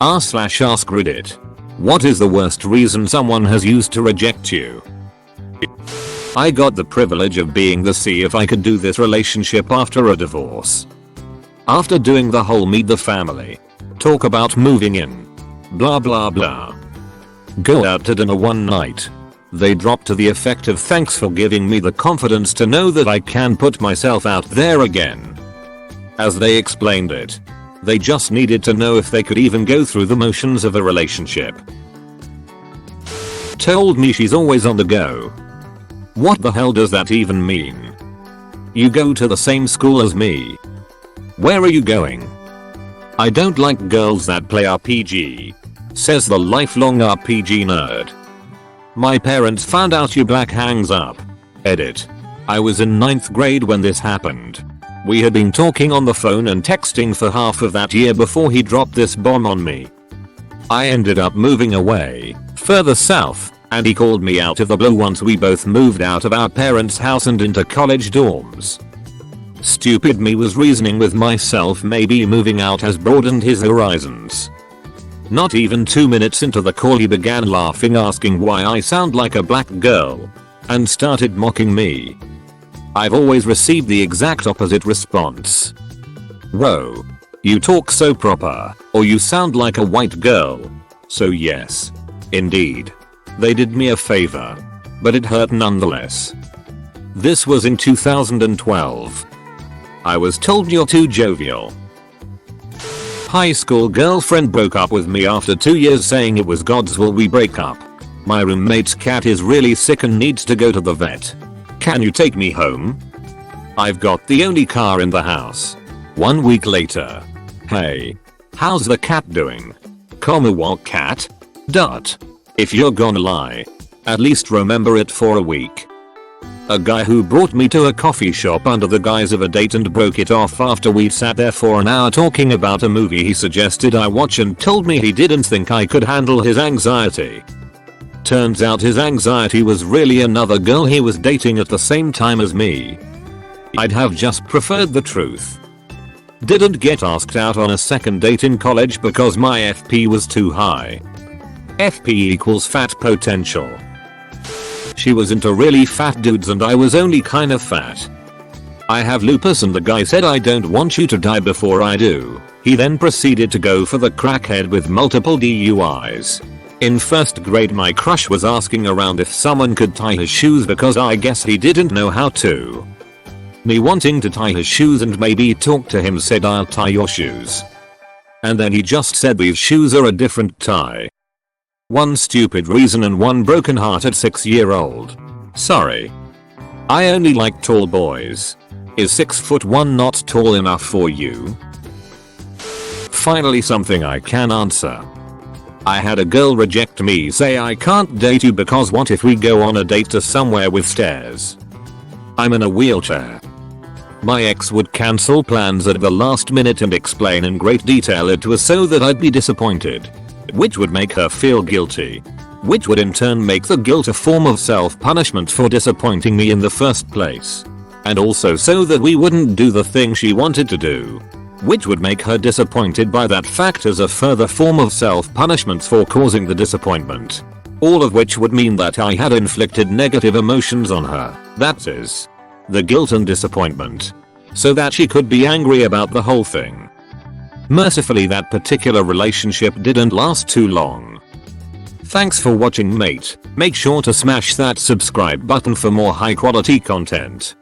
r/ask Reddit. What is the worst reason someone has used to reject you? I got the privilege of being the see if I could do this relationship after a divorce. After doing the whole meet the family, talk about moving in, blah blah blah. Go out to dinner one night. They dropped to the effect of thanks for giving me the confidence to know that I can put myself out there again. As they explained it, they just needed to know if they could even go through the motions of a relationship. Told me she's always on the go. What the hell does that even mean? You go to the same school as me. Where are you going? I don't like girls that play RPG, says the lifelong RPG nerd. My parents found out you black hangs up. Edit. I was in 9th grade when this happened. We had been talking on the phone and texting for half of that year before he dropped this bomb on me. I ended up moving away, further south, and he called me out of the blue once we both moved out of our parents' house and into college dorms. Stupid me was reasoning with myself maybe moving out has broadened his horizons. Not even 2 minutes into the call he began laughing, asking why I sound like a black girl, and started mocking me. I've always received the exact opposite response. Whoa. You talk so proper, or you sound like a white girl. So yes. Indeed. They did me a favor. But it hurt nonetheless. This was in 2012. I was told you're too jovial. High school girlfriend broke up with me after 2 years saying it was God's will we break up. My roommate's cat is really sick and needs to go to the vet. Can you take me home? I've got the only car in the house. 1 week later. Hey. How's the cat doing? What cat? If you're gonna lie, at least remember it for a week. A guy who brought me to a coffee shop under the guise of a date and broke it off after we'd sat there for an hour talking about a movie he suggested I watch and told me he didn't think I could handle his anxiety. Turns out his anxiety was really another girl he was dating at the same time as me. I'd have just preferred the truth. Didn't get asked out on a second date in college because my FP was too high. FP equals fat potential. She was into really fat dudes and I was only kind of fat. I have lupus and the guy said I don't want you to die before I do. He then proceeded to go for the crackhead with multiple DUIs. In 1st grade my crush was asking around if someone could tie his shoes because I guess he didn't know how to. Me wanting to tie his shoes and maybe talk to him said I'll tie your shoes. And then he just said these shoes are a different tie. One stupid reason and one broken heart at 6-year-old. Sorry. I only like tall boys. Is 6'1" not tall enough for you? Finally something I can answer. I had a girl reject me, say I can't date you because what if we go on a date to somewhere with stairs? I'm in a wheelchair. My ex would cancel plans at the last minute and explain in great detail it was so that I'd be disappointed. Which would make her feel guilty. Which would in turn make the guilt a form of self-punishment for disappointing me in the first place. And also so that we wouldn't do the thing she wanted to do. Which would make her disappointed by that fact as a further form of self-punishment for causing the disappointment. All of which would mean that I had inflicted negative emotions on her, that is, the guilt and disappointment. So that she could be angry about the whole thing. Mercifully that particular relationship didn't last too long. Thanks for watching mate, make sure to smash that subscribe button for more high quality content.